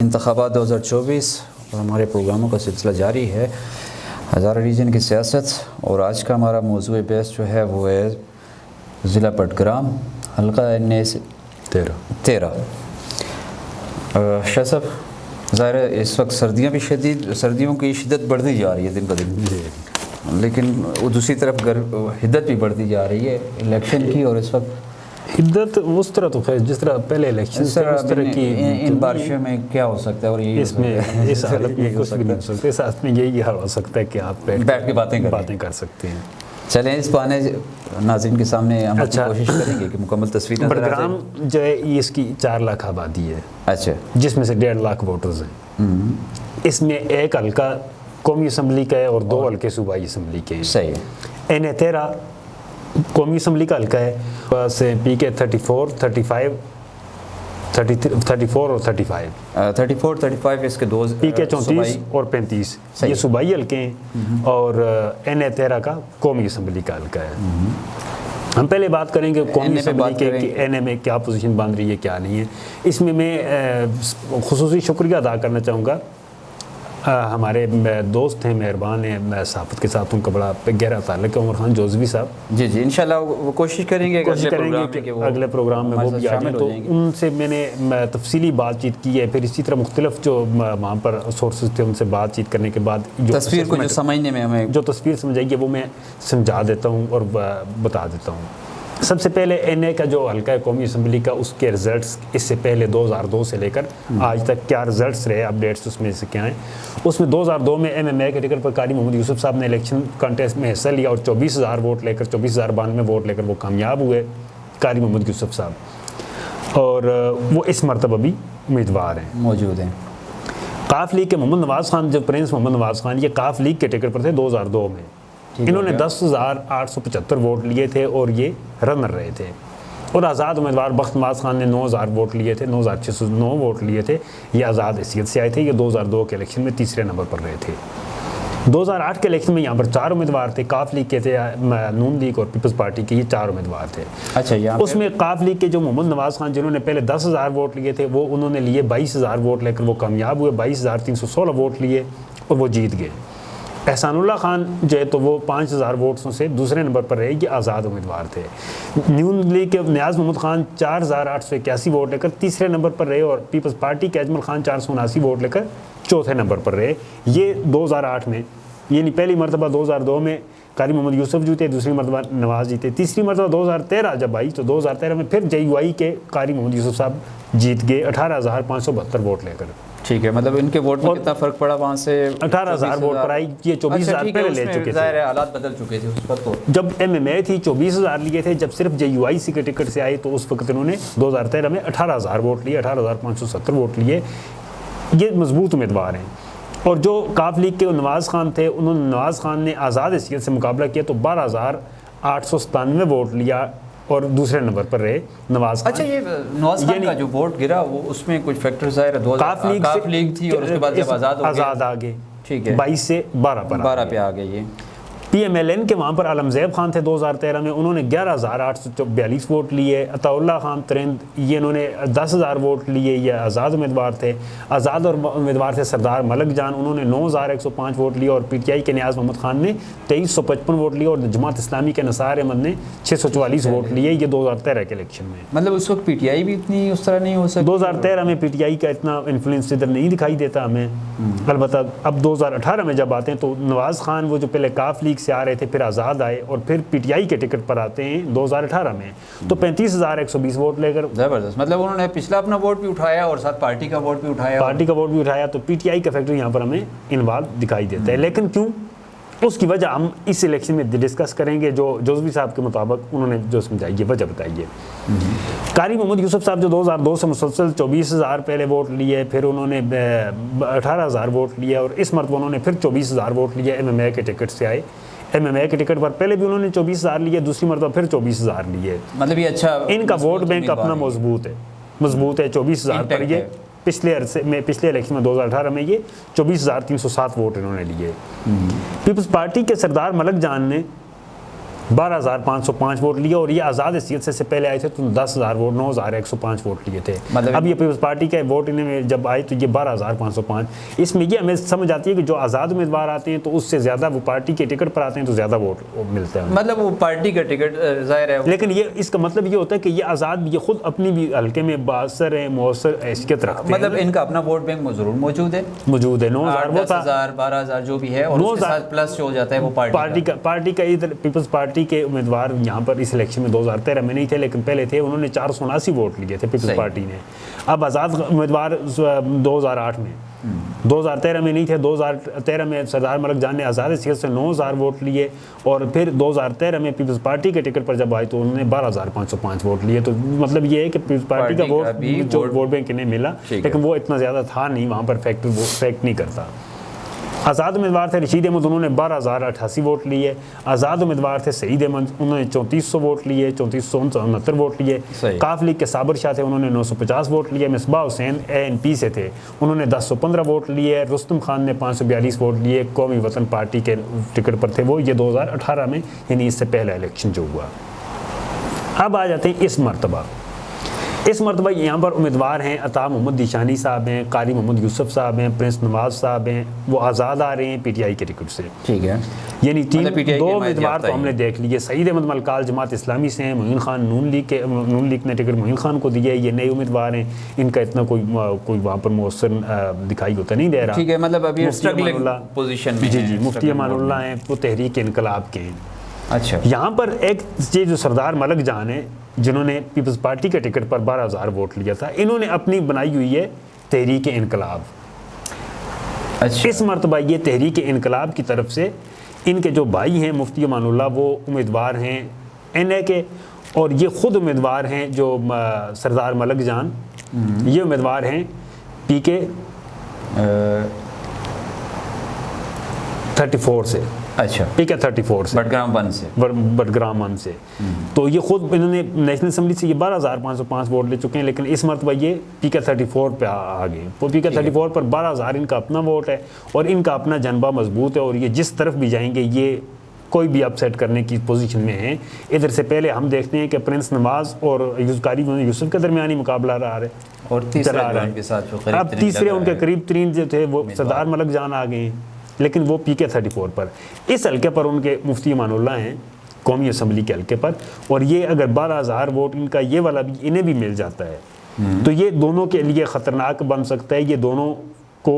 इंतखाबात 2024 और हमारे प्रोग्रामों का सिलसिला जारी है। हज़ारा रीजन की सियासत और आज का हमारा मौजूद बहस जो है वो है ज़िला बडग्राम हल्का NA 13। शाह साहब, ज़ाहिर है इस वक्त सर्दियों की शिद्दत बढ़ती जा रही है दिन ब दिन, लेकिन वो दूसरी तरफ हिद्दत भी बढ़ती जा रही है इलेक्शन की। और इस वक्त हिद्दत उस तरह तो खैर जिस तरह पहले इलेक्शन से उस तरह की इन बारिशों में क्या हो सकता है और ये इसमें इस हालत में कुछ भी नहीं हो सकता। इस हालत में यही हाल हो सकता है कि आप बैठ के बातें कर सकते हैं। चलें इस बहाने नाज़रीन के सामने हम कोशिश करेंगे कि मुकम्मल तस्वीर नज़र आ जाए। बडग्राम जो है इसकी 4 लाख आबादी है, अच्छा, जिसमें से 1.5 लाख वोटर्स हैं। इसमें एक हल्का कौमी असम्बली का है और 2 हल्के सूबाई असम्बली के हैं। सही है। NA 13 कौमी असम्बली का हल्का है, बस PK 34, 35, 34 और 35 इसके 2 PK 34 और 35 ये सूबाई हल्के हैं और NA 13 का कौमी असम्बली का हल्का है। हम पहले बात करेंगे कौमी असम्बली के NA में क्या पोजीशन बन रही है क्या नहीं है। इसमें मैं खुसूसी शुक्रिया अदा करना चाहूँगा हमारे दोस्त हैं, मेहरबान हैं, सहाफ़त के साथ उनका बड़ा गहरा ताल्लुक है, उमर खान जोज़वी साहब। जी इंशाल्लाह वो कोशिश करेंगे कि अगले प्रोग्राम में वो भी आ जाएं। तो उनसे मैंने तफसीली बातचीत की है। फिर इसी तरह मुख्तलिफ जो वहाँ पर सोर्सेज थे उनसे बातचीत करने के बाद जो तस्वीर को जो समझने में हमें जो तस्वीर समझाइए वो मैं समझा देता हूँ और बता देता हूँ। सबसे पहले NA का जो हल्का है कौमी असम्बली का, उसके रिज़ल्ट्स इससे पहले 2002 से लेकर आज तक क्या रिज़ल्ट्स रहे, अपडेट्स उसमें से क्या हैं। उसमें 2002 में MMA के टिकट पर कारी मोहम्मद यूसुफ साहब ने इलेक्शन कॉन्टेस्ट में हिस्सा लिया और 24,000 वोट लेकर 24,092 वोट लेकर वो कामयाब हुए कारी मोहम्मद यूसुफ साहब। और वो इस मरतबा भी उम्मीदवार हैं, मौजूद हैं। काफ लीग के मोहम्मद नवाज़ खान, जो प्रिंस मोहम्मद नवाज़ खान, ये काफ लीग के टिकट पर थे 2002 में। इन्होंने 10,875 वोट लिए थे और ये रनर रहे थे। और आज़ाद उम्मीदवार बख्त नवाज़ खान ने 9,000 वोट लिए थे, 9,609 वोट लिए थे। ये आज़ाद हैसियत से आए थे। ये 2002 के इलेक्शन में तीसरे नंबर पर रहे थे। 2008 के इलेक्शन में यहाँ पर 4 उम्मीदवार थे। काफ लीग के थे, नून लीग और पीपल्स पार्टी के, ये 4 उम्मीदवार थे। अच्छा, उसमें काफ लीग के जो मोहम्मद नवाज़ खान जिन्होंने पहले 10,000 वोट लिए थे, वो उन्होंने लिए 22,000 वोट लेकर वो कामयाब हुए। 22,316 वोट लिए और वो जीत गए। एहसानुल्लाह खान जो है तो वो 5,000 वोट्सों से दूसरे नंबर पर रहे। ये आज़ाद उम्मीदवार थे। नून लीग के नियाज़ मोहम्मद खान 4,881 वोट लेकर तीसरे नंबर पर रहे और पीपल्स पार्टी के अजमल खान 479 वोट लेकर चौथे नंबर पर रहे। ये 2008 में, यानी पहली मरतबा 2002 में कारी मोहम्मद यूसुफ जीते, दूसरी मरतबा नवाज़ जीते, तीसरी मरतबा 2013 जब आई तो 2013 में फिर JUI के कारी मोहम्मद यूसुफ साहब जीत गए 18,572 वोट लेकर। ठीक है, मतलब इनके वोट में कितना फ़र्क पड़ा? वहाँ से 18,000 वोट पर आई। ये 24,000 पहले ले चुके थे। हालात बदल चुके थे उस वक्त। तो जब MMA थी 24,000 लिए थे। जब सिर्फ JUIC के टिकट से आए तो उस वक्त इन्होंने 2013 में 18,000 वोट लिए, 18,570 वोट लिए। ये मजबूत उम्मीदवार हैं। और जो काफ लीग के नवाज़ खान थे, उन्होंने नवाज़ खान ने आज़ाद हैसियत से मुकाबला किया तो 12,897 वोट लिया और दूसरे नंबर पर रहे नवाज़ खान। अच्छा, ये नवाज़ खान का जो वोट गिरा वो उसमें कुछ फैक्टर ज़ाहिर है। काफ लीग थी और उसके बाद जब आज़ाद आ गए, ठीक है, 22 से 12 पे आ गए। ये PMLN के वहाँ पर आलमज़ैब खान थे 2013 में, उन्होंने 11,842 वोट लिए। अताउल्लाह खान तरिंद, ये इन्होंने 10,000 वोट लिए। ये आज़ाद उम्मीदवार थे। आज़ाद और उम्मीदवार थे सरदार मलक जान, उन्होंने 9,105 वोट लिए। और PTI के नियाज़ मोहम्मद खान ने 2,355 वोट लिए। और जमात इस्लामी के नसार अहमद ने 644 वोट लिए। ये 2013 के इलेक्शन में। मतलब उस वक्त PTI भी इतनी उस तरह नहीं हो सकती। 2013 में PTI का इतना इन्फ्लुएंस इधर नहीं दिखाई देता हमें। अलबत्ता अब 2018 में जब आते हैं तो नवाज़ खान वो जो पहले काफ लीग से आ रहे थे, फिर आज़ाद आए और फिर PTI के टिकट पर आते हैं 2018 में तो 35,120 वोट लेकर। ज़बरदस्त, मतलब उन्होंने पिछला अपना वोट भी उठाया और साथ पार्टी का वोट भी उठाया। तो PTI का फैक्टर यहाँ पर हमें इन्वॉल्व दिखाई देता है। लेकिन क्यों, उसकी वजह हम इस इलेक्शन में डिस्कस करेंगे। जो जोज़वी साहब के मुताबिक उन्होंने जो समझाइए वजह बताइए। कारी मोहम्मद यूसुफ साहब जो 2002 से मुसलसल 24,000 पहले वोट लिए, फिर उन्होंने 18,000 वोट लिए और इस मरतबा उन्होंने फिर 24,000 वोट लिए। MMA के टिकट से आए। MMA के टिकट पर पहले भी उन्होंने 24,000 लिए, दूसरी मरतबा फिर 24,000 लिए। मतलब ये अच्छा, इनका वोट बैंक अपना मजबूत है 24,000 पर। ये पिछले इलेक्शन में 2018 में ये 24,307 वोट इन्होंने लिए। पीपल्स पार्टी के सरदार मलक जान ने 12,505 वोट लिए, और ये आज़ाद हैसियत से पहले आए थे तो 10,000 वोट 9,105 वोट लिए थे। मतलब अब ये पीपल्स पार्टी का वोट इन्हें जब आए तो ये 12,505। इसमें ये हमें समझ आती है कि जो आज़ाद उम्मीदवार आते हैं तो उससे ज़्यादा वो पार्टी के टिकट पर आते हैं तो ज़्यादा वोट मिलता है, मतलब वो पार्टी का टिकट जाहिर है। लेकिन ये इसका मतलब ये होता है कि ये आज़ाद ये खुद अपनी भी हल्के में बासर है, मौसर हैसियत रखते हैं, मतलब इनका अपना वोट बैंक जरूर मौजूद है, 9,000 वो था, 10,000 12,000 जो भी है, और उसके साथ प्लस जो हो जाता है वो पार्टी का इधर पीपल्स पार्टी के उम्मीदवार यहाँ पर इस इलेक्शन में 2013 में नहीं थे, लेकिन पहले थे, उन्होंने 479 वोट लिए थे पीपल्स पार्टी ने। अब आज़ाद उम्मीदवार 2008 में 2013 में नहीं थे, 2013 में सरदार मलिक जान ने आज़ाद हैसियत से 9,000 वोट लिए, और फिर 2013 में पीपल्स पार्टी के टिकट पर जब आए तो उन्होंने 12,505 वोट लिए। तो मतलब ये है कि पीपल्स पार्टी का वोट बैंक इन्हें मिला, लेकिन वो इतना ज़्यादा था नहीं, वहाँ पर फैक्ट नहीं करता। आज़ाद उम्मीदवार थे रशीद अहमद, उन्होंने 12,088 वोट लिए। आज़ाद उम्मीदवार थे सईद अहमद, उन्होंने 3400 वोट लिए, 3469 वोट लिए। काफ लीग के साबर शाह थे, उन्होंने 950 वोट लिए। मिसबाह हुसैन ANP से थे, उन्होंने 1015 वोट लिए। रुस्तम खान ने 542 वोट लिए, कौमी वतन पार्टी के टिकट पर थे वो, ये 2018 में, यानी इससे पहला इलेक्शन जो हुआ। अब आ जाते हैं इस मरतबा यहाँ पर उम्मीदवार हैं अता मोहम्मद दिशानी साहब हैं, कारी मोहम्मद यूसुफ साहब हैं, प्रिंस नवाज साहब हैं, वो आज़ाद आ रहे हैं PTI के टिकट से। ठीक है, यानी दो उम्मीदवार तो हमने देख लिए। सईद अहमद मलकाल जमात इस्लामी से हैं, मोइन खान नून लीग ने टिकट मोइन खान को दिया है, ये नए उम्मीदवार हैं, इनका इतना कोई वहाँ पर मौसर दिखाई होता नहीं दे रहा। ठीक है, मतलब अभी स्ट्रगलिंग पोजीशन में जी मुफ्ती अमानुल्लाह हैं, वो तहरीक इनकलाब के हैं। अच्छा, यहाँ पर एक ये जो सरदार मलिक जान है, जिन्होंने पीपल्स पार्टी के टिकट पर 12,000 वोट लिया था, इन्होंने अपनी बनाई हुई है तहरीक इनकलाब। अच्छा, इस मरतबा ये तहरीक इनकलाब की तरफ से इनके जो भाई हैं मुफ्ती अमानुल्लाह, वो उम्मीदवार हैं NA के, और ये ख़ुद उम्मीदवार हैं जो सरदार मलिक जान, ये उम्मीदवार हैं PK 34 से। अच्छा, PK 34 से, बडग्राम 1 से। तो ये खुद इन्होंने नेशनल असम्बली से ये 12,505 वोट ले चुके हैं, लेकिन इस मरतबा ये PK 34 पे आ गए। तो PK 34 पर 12,000 इनका अपना वोट है, और इनका अपना जनबा मजबूत है, और ये जिस तरफ भी जाएंगे ये कोई भी अपसेट करने की पोजीशन में है। इधर से पहले हम देखते हैं कि प्रिंस नवाज और कारी यूसुफ के दरमियानी मुकाबला रहा है, और तीसरे उनके करीब तरीन जो थे वो सरदार मलिक जान आ गए हैं, लेकिन वो PK 34 पर। इस हल्के पर उनके मुफ्ती अमानुल्लाह हैं, कौमी असम्बली के हल्के पर, और ये अगर 12,000 वोट इनका ये वाला भी इन्हें भी मिल जाता है तो ये दोनों के लिए ख़तरनाक बन सकता है। ये दोनों को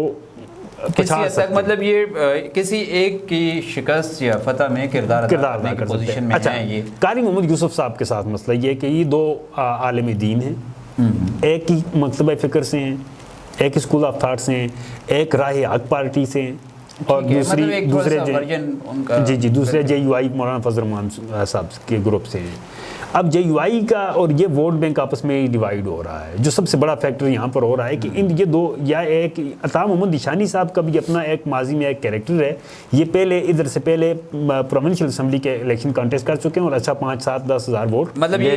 किसी हद तक, मतलब ये किसी एक की शिकस्त या फतह में किरदार अदा कर सकते हैं। अच्छा, ये कारी मोहम्मद यूसुफ साहब के साथ मसला ये कि ये दो आलिम दीन हैं, एक ही मकतबा फ़िक्र से हैं, एक स्कूल ऑफ थाट से हैं, एक राह हक पार्टी से हैं, और दूसरे JUI मौलाना फजल रहमान साहब के ग्रुप से हैं। अब JUI का और ये वोट बैंक आपस में डिवाइड हो रहा है। जो सबसे बड़ा फैक्टर यहाँ पर हो रहा है कि इन ये दो, या एक अता मोहम्मद दिशानी साहब का भी अपना एक माजी में एक कैरेक्टर है। ये पहले इधर से पहले प्रोविंशियल असम्बली के इलेक्शन कॉन्टेस्ट कर चुके हैं, और अच्छा 5, 7, 10 हज़ार वोट मतलब ये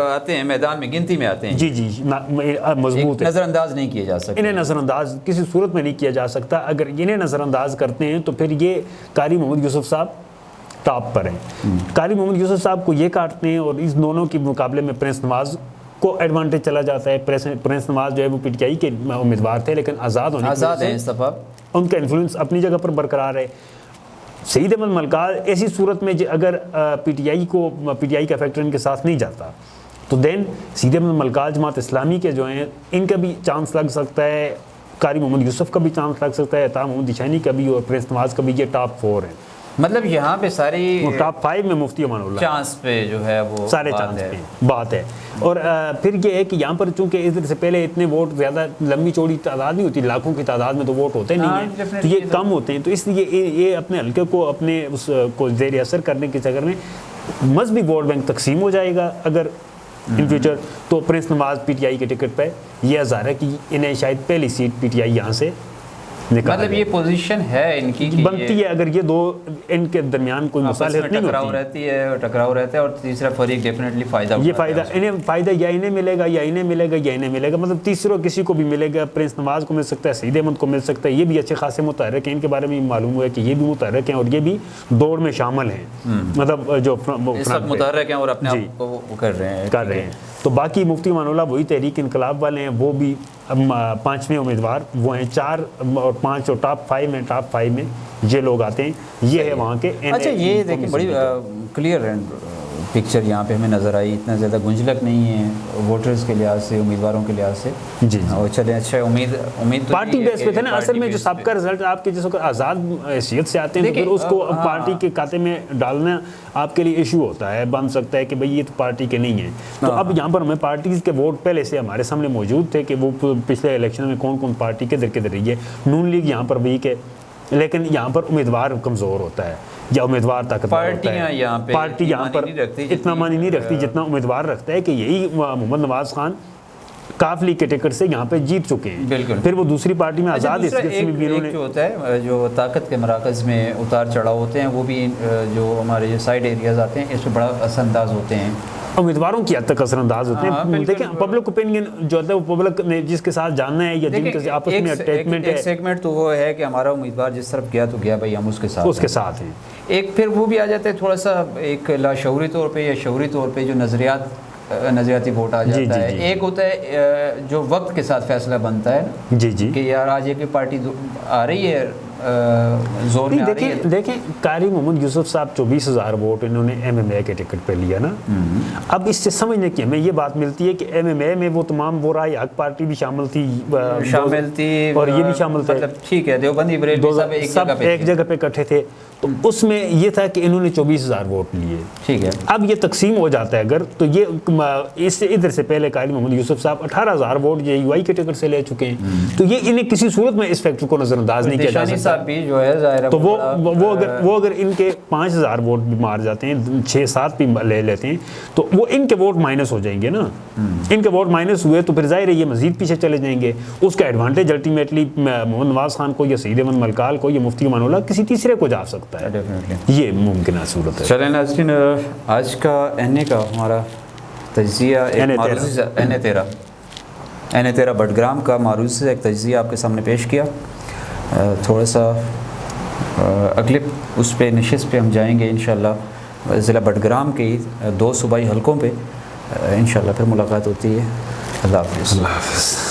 आते हैं मैदान में, गिनती में आते हैं। जी मजबूत है, नज़रअंदाज नहीं किया जा सकता, इन्हें नज़रअंदाज किसी सूरत में नहीं किया जा सकता। अगर इन्हें नज़रअंदाज करते हैं तो फिर ये कारी मोहम्मद यूसुफ साहब टॉप पर हैं। कारी मोहम्मद यूसुफ साहब को ये काटते हैं, और इस दोनों के मुकाबले में प्रिंस नवाज को एडवांटेज चला जाता है। प्रिंस नवाज जो है वो PTI के उम्मीदवार थे, लेकिन आज़ाद होने हैं, उनका इन्फ्लुएंस अपनी जगह पर बरकरार है। सईद अहमद मलकाल ऐसी सूरत में अगर PTI का फैक्टर इनके साथ नहीं जाता तो देन सईद अहमद मलकाल जमात इस्लामी के जो हैं इनका भी चांस लग सकता है, कारी मोहम्मद यूसुफ का भी चांस लग सकता है, अता मोहम्मद दिशानी का भी, और प्रिंस नवाज का भी। ये टॉप 4 है, मतलब यहाँ पे सारी टॉप 5 में मुफ्ती अमानुल्लाह चांस पे जो है वो सारे चांस पे बात है। और फिर ये है कि यहाँ पर चूंकि इधर से पहले इतने वोट ज़्यादा लंबी चौड़ी तादाद नहीं होती, लाखों की तादाद में तो वोट होते नहीं हैं, तो ये कम होते हैं। तो इसलिए ये अपने हल्के को अपने उसको ज़ेर असर करने के चक्कर में मजहबी वोट बैंक तकसीम हो जाएगा अगर इन फ्यूचर। तो प्रिंस नवाज PTI के टिकट पर यह आज़ार है कि इन्हें शायद पहली सीट PTI यहाँ से निकाला मतलब ये पोजीशन है इनकी कि बनती है। अगर ये दो इनके दरमियान कोई मुसालहत नहीं टकराव होती, रहती है, टकराव रहता है, और तीसरा फरीक डेफिनेटली फ़ायदा ये उठाता है फ़ायदा इन्हें फ़ायदा या इन्हें मिलेगा या इन्हें मिलेगा या इन्हें मिलेगा, मतलब तीसरों किसी को भी मिलेगा। प्रिंस नवाज़ को मिल सकता है, सईद अहमद को मिल सकता है, ये भी अच्छे खासे मुतहर्रिक हैं, इनके बारे में मालूम हुआ है कि ये भी मुतहर्रिक हैं और ये भी दौड़ में शामिल हैं, मतलब जो ये सब मुतहर्रिक हैं और अपने आप को वो कर रहे हैं। तो बाकी मुफ्ती अमानुल्लाह वही तहरीक इनकलाब वाले हैं, वो भी 5वें उम्मीदवार वो हैं। 4 और 5 और टॉप 5 में, टॉप 5 में ये लोग आते हैं। ये है वहाँ के। अच्छा, ये देखिए बड़ी क्लियर पिक्चर यहाँ पे हमें नज़र आई, इतना ज़्यादा गुंजलक नहीं है वोटर्स के लिहाज से, उम्मीदवारों के लिहाज से। जी और चले अच्छा, उम्मीद तो पार्टी बेस पे थे ना असल में। जो सबका रिजल्ट आपके जैसे आज़ाद हैसियत से आते हैं तो फिर उसको पार्टी के खाते में डालना आपके लिए इशू होता है, बन सकता है कि भाई ये तो पार्टी के नहीं है। तो अब यहाँ पर हमें पार्टीज़ के वोट पहले से हमारे सामने मौजूद थे कि वो पिछले इलेक्शन में कौन कौन पार्टी किधर रही है। नून लीग यहाँ पर वीक है, लेकिन यहाँ पर उम्मीदवार कमज़ोर होता है या उम्मीदवार ताकतवर होता है। पार्टी यहाँ पर इतना मानी नहीं रखती जितना उम्मीदवार रखता है कि यही मोहम्मद नवाज़ खान काफ लीग के टिकट से यहाँ पे जीत चुके हैं। बिल्कुल। फिर वो दूसरी पार्टी में आज़ाद जो होता है, जो ताकत के मराकज़ में उतार चढ़ाव होते हैं, वो भी जो हमारे जो साइड एरियाज आते हैं इसमें बड़ा असरअंदाज होते हैं, उम्मीदवारों की हद तक असरअंदाज होते हैं। देखें पब्लिक ओपिनियन जो है वो पब्लिक ने जिसके साथ जानना है या जिनके आपस में अटैचमेंट है, एक सेगमेंट तो वो है कि हमारा उम्मीदवार जिस तरफ गया तो गया भाई, हम उसके साथ हैं। एक फिर वो भी आ जाता है थोड़ा सा एक लाशऊरी तौर पे या शऊरी तौर पे जो नज़रियाती वोट आ जाता है। एक होता है जो वक्त के साथ फैसला बनता है जी कि यार आज एक पार्टी आ रही है, जोर में आ रही है। देखें कारी मोहम्मद यूसुफ साहब 24,000 वोट इन्होंने MMA के टिकट पे लिया ना। अब इससे समझने की हमें ये बात मिलती है कि MMA में वो तमाम वो राय हक पार्टी भी शामिल थी और ये भी शामिल थे, मतलब ठीक है, देवबंदी बरेलवी सब एक जगह पे इकट्ठे थे। तो उसमें ये था कि इन्होंने 24,000 वोट लिए। ठीक है, अब ये तकसीम हो जाता है अगर तो ये इससे इधर से पहले कारी मोहम्मद यूसुफ साहब 18,000 वोट ये UI के टिकट से ले चुके हैं। तो ये इन्हें किसी सूरत में इस फैक्टर को नजरअंदाज नहीं किया जा सकता। भी जो है ज़ाहिर है तो वो अगर इनके 5,000 वोट भी मार जाते हैं, 6-7 भी ले लेते हैं, तो वो इनके वोट माइनस हो जाएंगे ना। इनके वोट माइनस हुए तो फिर जाहिर है ये मजीद पीछे चले जाएंगे। उसका एडवांटेज अल्टीमेटली मोहम्मद नवाज़ खान को या सईद अहमद मलकाल को या मुफ्ती अमानुल्लाह किसी तीसरे को जा सकता है। ये मुमकिन सूरत है। चलें नाज़रीन, आज का NA का हमारा तज्ज़िया NA13 बडग्राम का मारूज़ से एक तज्ज़िया आपके सामने पेश किया। थोड़ा सा अगले उस पे नशिस्त पे हम जाएंगे इंशाअल्लाह ज़िला बडग्राम के 2 सूबाई हलकों पे इंशाअल्लाह फिर मुलाकात होती है। अल्लाह हाफ़िज़।